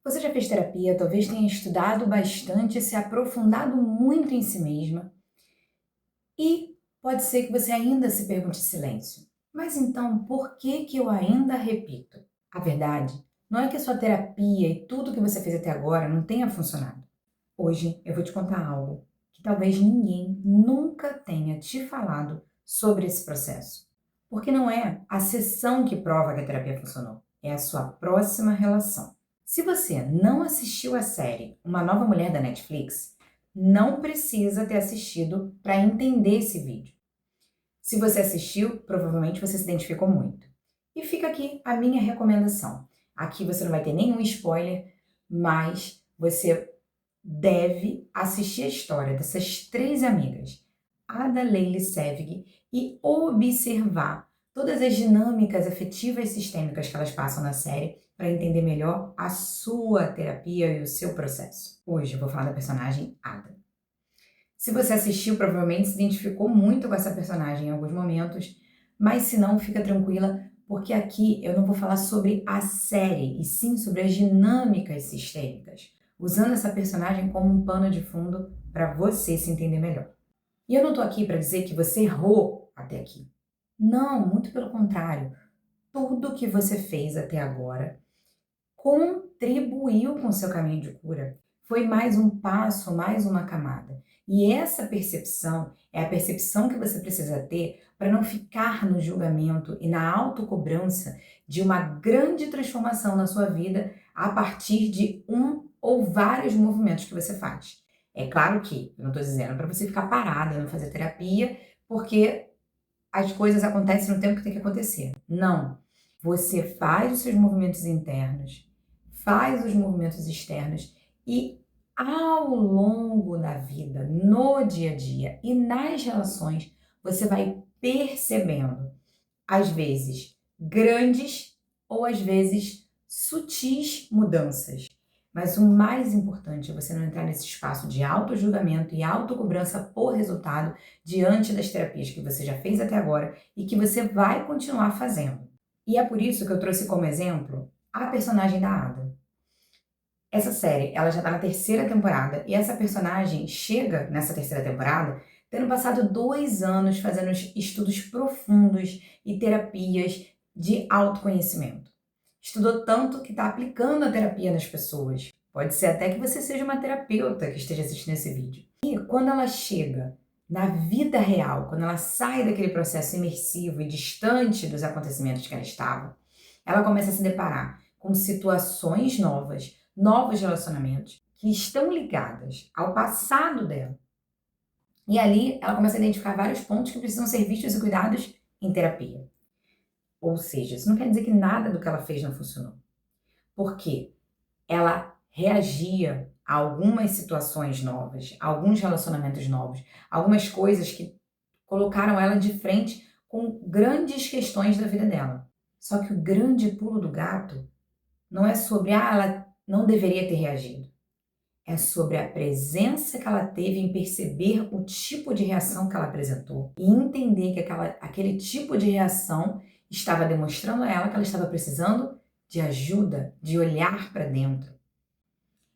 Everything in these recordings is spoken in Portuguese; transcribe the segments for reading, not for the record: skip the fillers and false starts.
Você já fez terapia, talvez tenha estudado bastante, se aprofundado muito em si mesma e pode ser que você ainda se pergunte em silêncio. Mas então, por que que eu ainda repito? A verdade não é que a sua terapia e tudo que você fez até agora não tenha funcionado. Hoje eu vou te contar algo que talvez ninguém nunca tenha te falado sobre esse processo. Porque não é a sessão que prova que a terapia funcionou, é a sua próxima relação. Se você não assistiu a série Uma Nova Mulher da Netflix, não precisa ter assistido para entender esse vídeo. Se você assistiu, provavelmente você se identificou muito. E fica aqui a minha recomendação. Aqui você não vai ter nenhum spoiler, mas você deve assistir a história dessas três amigas, Ada, Leila e Sevgi, e observar todas as dinâmicas afetivas e sistêmicas que elas passam na série para entender melhor a sua terapia e o seu processo. Hoje eu vou falar da personagem Ada. Se você assistiu, provavelmente se identificou muito com essa personagem em alguns momentos, mas se não, fica tranquila, porque aqui eu não vou falar sobre a série, e sim sobre as dinâmicas sistêmicas, usando essa personagem como um pano de fundo para você se entender melhor. E eu não tô aqui para dizer que você errou até aqui. Não, muito pelo contrário. Tudo que você fez até agora contribuiu com o seu caminho de cura. Foi mais um passo, mais uma camada. E essa percepção é a percepção que você precisa ter para não ficar no julgamento e na autocobrança de uma grande transformação na sua vida a partir de um ou vários movimentos que você faz. É claro que eu não estou dizendo para você ficar parada, não fazer terapia, porque as coisas acontecem no tempo que tem que acontecer. Não. Você faz os seus movimentos internos, faz os movimentos externos e ao longo da vida, no dia a dia e nas relações, você vai percebendo, às vezes grandes ou às vezes sutis mudanças. Mas o mais importante é você não entrar nesse espaço de autojulgamento e autocobrança por resultado diante das terapias que você já fez até agora e que você vai continuar fazendo. E é por isso que eu trouxe como exemplo a personagem da Ada. Essa série, ela já tá na terceira temporada e essa personagem chega nessa terceira temporada tendo passado 2 anos fazendo estudos profundos e terapias de autoconhecimento. Estudou tanto que está aplicando a terapia nas pessoas. Pode ser até que você seja uma terapeuta que esteja assistindo esse vídeo. E quando ela chega na vida real, quando ela sai daquele processo imersivo e distante dos acontecimentos que ela estava, ela começa a se deparar com situações novas, novos relacionamentos que estão ligadas ao passado dela. E ali ela começa a identificar vários pontos que precisam ser vistos e cuidados em terapia. Ou seja, isso não quer dizer que nada do que ela fez não funcionou. Porque ela reagia a algumas situações novas, a alguns relacionamentos novos, algumas coisas que colocaram ela de frente com grandes questões da vida dela. Só que o grande pulo do gato não é sobre, ela não deveria ter reagido. É sobre a presença que ela teve em perceber o tipo de reação que ela apresentou e entender que aquele tipo de reação estava demonstrando a ela que ela estava precisando de ajuda, de olhar para dentro.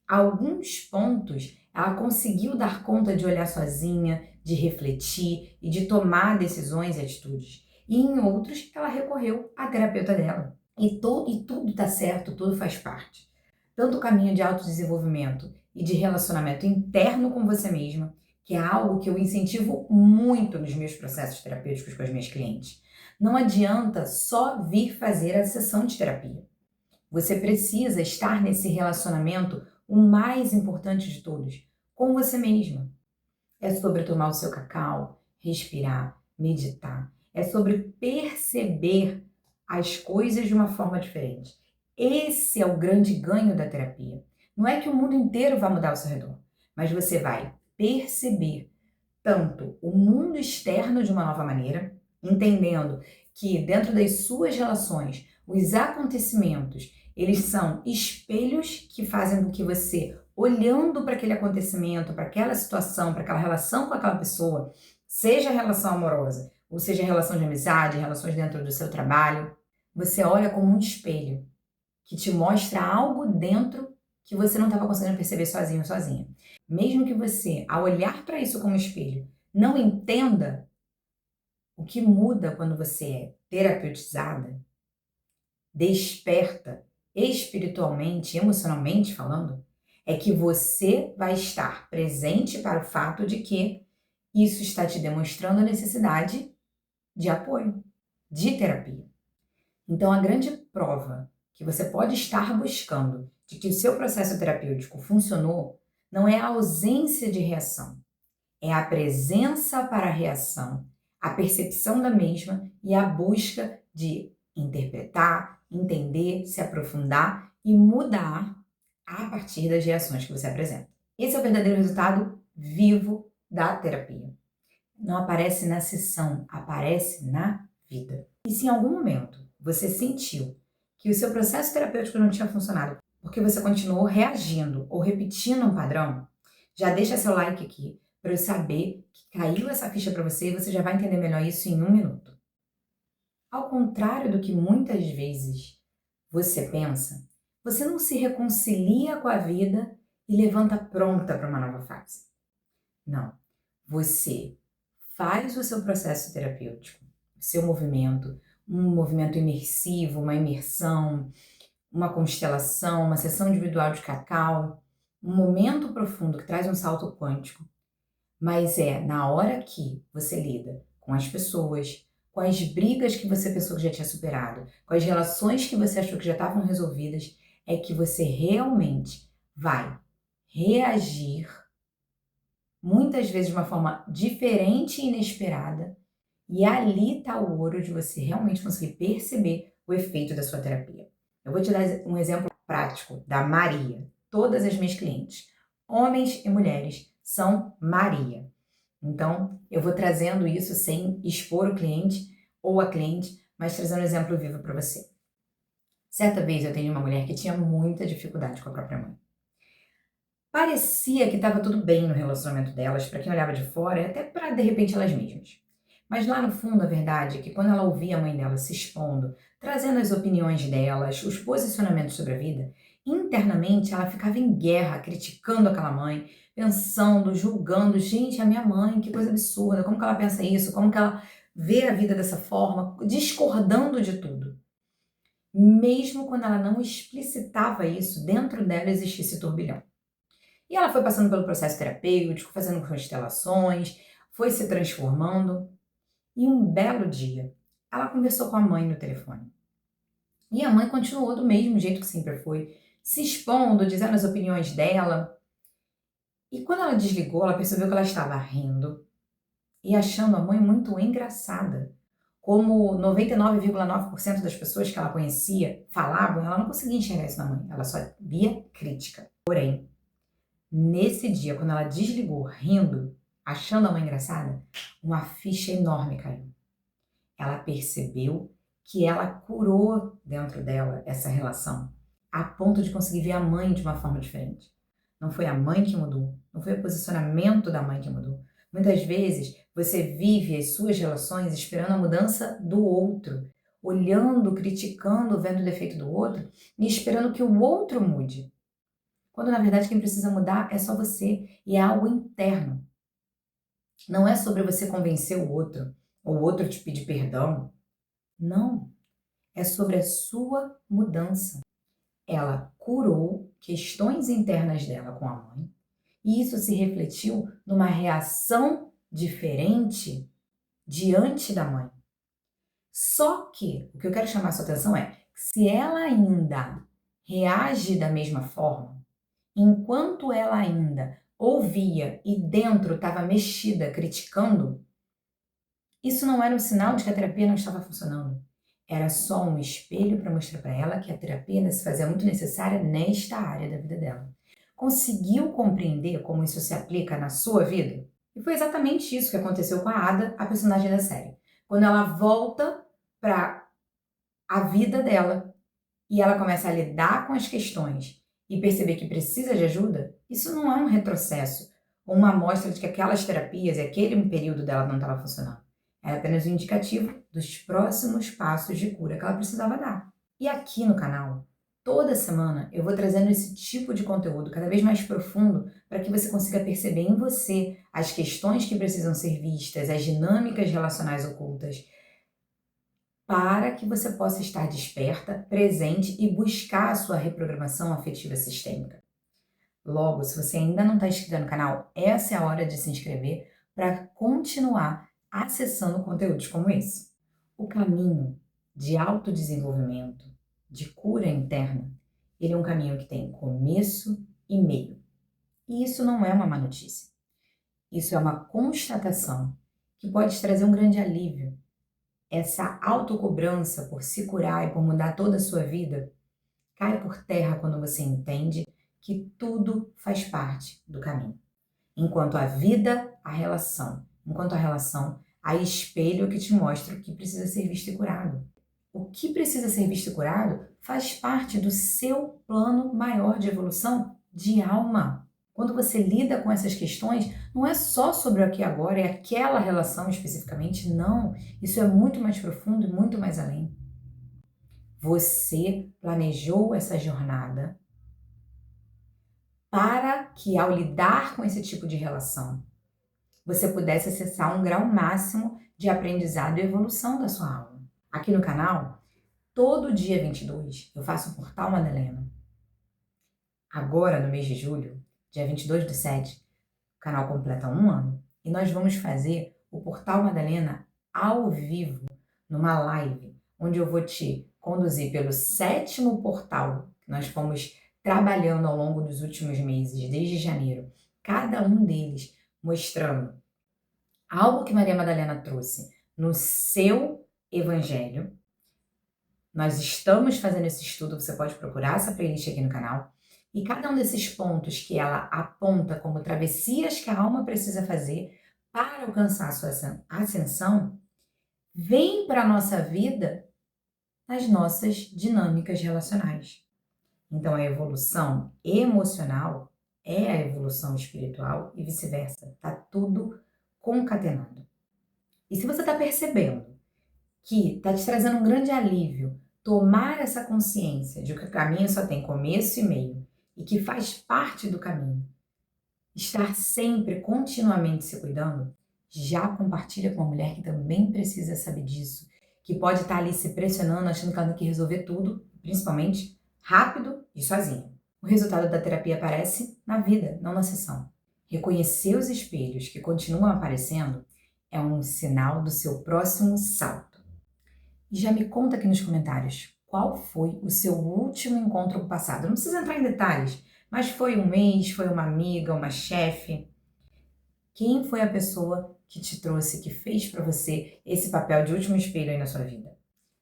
Alguns pontos ela conseguiu dar conta de olhar sozinha, de refletir e de tomar decisões e atitudes. E em outros ela recorreu à terapeuta dela. E tudo está certo, tudo faz parte. Tanto o caminho de autodesenvolvimento e de relacionamento interno com você mesma, que é algo que eu incentivo muito nos meus processos terapêuticos com as minhas clientes. Não adianta só vir fazer a sessão de terapia. Você precisa estar nesse relacionamento, o mais importante de todos, com você mesma. É sobre tomar o seu cacau, respirar, meditar. É sobre perceber as coisas de uma forma diferente. Esse é o grande ganho da terapia. Não é que o mundo inteiro vai mudar ao seu redor, mas você vai perceber tanto o mundo externo de uma nova maneira, entendendo que dentro das suas relações, os acontecimentos, eles são espelhos que fazem com que você, olhando para aquele acontecimento, para aquela situação, para aquela relação com aquela pessoa, seja relação amorosa, ou seja relação de amizade, relações dentro do seu trabalho, você olha como um espelho que te mostra algo dentro que você não estava conseguindo perceber sozinho ou sozinha. Mesmo que você, ao olhar para isso como espelho, não entenda, o que muda quando você é terapeutizada, desperta espiritualmente, emocionalmente falando, é que você vai estar presente para o fato de que isso está te demonstrando a necessidade de apoio, de terapia. Então, a grande prova que você pode estar buscando de que o seu processo terapêutico funcionou não é a ausência de reação, é a presença para a reação, a percepção da mesma e a busca de interpretar, entender, se aprofundar e mudar a partir das reações que você apresenta. Esse é o verdadeiro resultado vivo da terapia. Não aparece na sessão, aparece na vida. E se em algum momento você sentiu que o seu processo terapêutico não tinha funcionado porque você continuou reagindo ou repetindo um padrão, já deixa seu like aqui para eu saber que caiu essa ficha para você e você já vai entender melhor isso em 1 minuto. Ao contrário do que muitas vezes você pensa, você não se reconcilia com a vida e levanta pronta para uma nova fase. Não. Você faz o seu processo terapêutico, o seu movimento, um movimento imersivo, uma imersão, uma constelação, uma sessão individual de cacau, um momento profundo que traz um salto quântico, mas é na hora que você lida com as pessoas, com as brigas que você pensou que já tinha superado, com as relações que você achou que já estavam resolvidas, é que você realmente vai reagir, muitas vezes de uma forma diferente e inesperada, e ali está o ouro de você realmente conseguir perceber o efeito da sua terapia. Eu vou te dar um exemplo prático da Maria. Todas as minhas clientes, homens e mulheres, são Maria. Então, eu vou trazendo isso sem expor o cliente ou a cliente, mas trazendo um exemplo vivo para você. Certa vez eu atendi uma mulher que tinha muita dificuldade com a própria mãe. Parecia que estava tudo bem no relacionamento delas, para quem olhava de fora, e até para, de repente, elas mesmas. Mas lá no fundo, a verdade é que quando ela ouvia a mãe dela se expondo, trazendo as opiniões delas, os posicionamentos sobre a vida, internamente ela ficava em guerra, criticando aquela mãe, pensando, julgando, gente, a minha mãe, que coisa absurda, como que ela pensa isso, como que ela vê a vida dessa forma, discordando de tudo. Mesmo quando ela não explicitava isso, dentro dela existia esse turbilhão. E ela foi passando pelo processo terapêutico, fazendo constelações, foi se transformando. E um belo dia, ela conversou com a mãe no telefone. E a mãe continuou do mesmo jeito que sempre foi, se expondo, dizendo as opiniões dela. E quando ela desligou, ela percebeu que ela estava rindo e achando a mãe muito engraçada. Como 99,9% das pessoas que ela conhecia falavam, ela não conseguia enxergar isso na mãe, ela só via crítica. Porém, nesse dia, quando ela desligou, rindo, achando a mãe engraçada, uma ficha enorme caiu. Ela percebeu que ela curou dentro dela essa relação, a ponto de conseguir ver a mãe de uma forma diferente. Não foi a mãe que mudou, não foi o posicionamento da mãe que mudou. Muitas vezes você vive as suas relações esperando a mudança do outro, olhando, criticando, vendo o defeito do outro e esperando que o outro mude. Quando na verdade quem precisa mudar é só você e é algo interno. Não é sobre você convencer o outro ou o outro te pedir perdão. Não. É sobre a sua mudança. Ela curou questões internas dela com a mãe e isso se refletiu numa reação diferente diante da mãe. Só que o que eu quero chamar a sua atenção é que se ela ainda reage da mesma forma, enquanto ela ainda ouvia e dentro estava mexida, criticando, isso não era um sinal de que a terapia não estava funcionando. Era só um espelho para mostrar para ela que a terapia se fazia muito necessária nesta área da vida dela. Conseguiu compreender como isso se aplica na sua vida? E foi exatamente isso que aconteceu com a Ada, a personagem da série. Quando ela volta para a vida dela e ela começa a lidar com as questões e perceber que precisa de ajuda, isso não é um retrocesso ou uma amostra de que aquelas terapias e aquele período dela não estava funcionando. Era apenas um indicativo dos próximos passos de cura que ela precisava dar. E aqui no canal, Toda semana eu vou trazendo esse tipo de conteúdo cada vez mais profundo para que você consiga perceber em você as questões que precisam ser vistas, as dinâmicas relacionais ocultas, para que você possa estar desperta, presente e buscar a sua reprogramação afetiva sistêmica. Logo, se você ainda não está inscrito no canal, essa é a hora de se inscrever para continuar acessando conteúdos como esse. O caminho de autodesenvolvimento, de cura interna, ele é um caminho que tem começo e meio. E isso não é uma má notícia. Isso é uma constatação que pode trazer um grande alívio. Essa autocobrança por se curar e por mudar toda a sua vida cai por terra quando você entende que tudo faz parte do caminho. Enquanto a vida, a relação. Enquanto a relação, a espelho que te mostra o que precisa ser visto e curado. O que precisa ser visto e curado faz parte do seu plano maior de evolução de alma. Quando você lida com essas questões, não é só sobre o aqui e agora, é aquela relação especificamente, não. Isso é muito mais profundo e muito mais além. Você planejou essa jornada para que, ao lidar com esse tipo de relação, você pudesse acessar um grau máximo de aprendizado e evolução da sua alma. Aqui no canal, todo dia 22, eu faço o Portal Madalena. Agora, no mês de julho, dia 22/7, o canal completa 1 ano e nós vamos fazer o Portal Madalena ao vivo, numa live, onde eu vou te conduzir pelo 7º portal que nós fomos trabalhando ao longo dos últimos meses, desde janeiro, cada um deles mostrando algo que Maria Madalena trouxe no seu evangelho. Nós estamos fazendo esse estudo, você pode procurar essa playlist aqui no canal. E cada um desses pontos que ela aponta como travessias que a alma precisa fazer para alcançar a sua ascensão, vem para a nossa vida nas nossas dinâmicas relacionais. Então, a evolução emocional é a evolução espiritual e vice-versa. Está tudo concatenado. E se você está percebendo que está te trazendo um grande alívio tomar essa consciência de que o caminho só tem começo e meio e que faz parte do caminho, estar sempre, continuamente se cuidando, já compartilha com uma mulher que também precisa saber disso, que pode estar ali se pressionando, achando que ela tem que resolver tudo, principalmente rápido e sozinha. O resultado da terapia aparece na vida, não na sessão. Reconhecer os espelhos que continuam aparecendo é um sinal do seu próximo salto. E já me conta aqui nos comentários qual foi o seu último encontro com o passado. Não precisa entrar em detalhes, mas foi um ex, foi uma amiga, uma chefe. Quem foi a pessoa que te trouxe, que fez para você esse papel de último espelho aí na sua vida?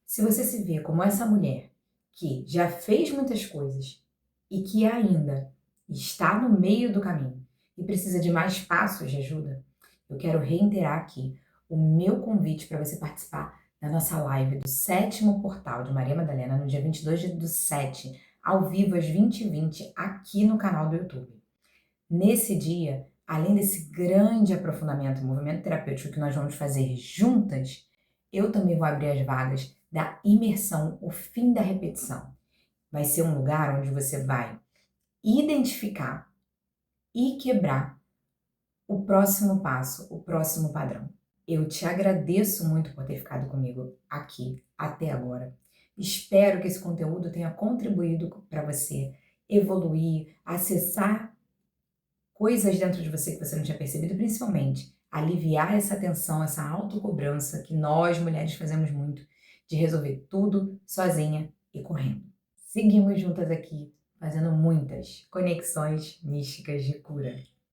Se você se vê como essa mulher que já fez muitas coisas e que ainda está no meio do caminho e precisa de mais passos de ajuda, eu quero reiterar aqui o meu convite para você participar da nossa live do 7º portal de Maria Madalena no dia 22/7, ao vivo às 20h20, aqui no canal do YouTube. Nesse dia, além desse grande aprofundamento e movimento terapêutico que nós vamos fazer juntas, eu também vou abrir as vagas da imersão, o fim da repetição. Vai ser um lugar onde você vai identificar e quebrar o próximo passo, o próximo padrão. Eu te agradeço muito por ter ficado comigo aqui até agora. Espero que esse conteúdo tenha contribuído para você evoluir, acessar coisas dentro de você que você não tinha percebido, principalmente aliviar essa tensão, essa autocobrança que nós mulheres fazemos muito, de resolver tudo sozinha e correndo. Seguimos juntas aqui, fazendo muitas conexões místicas de cura.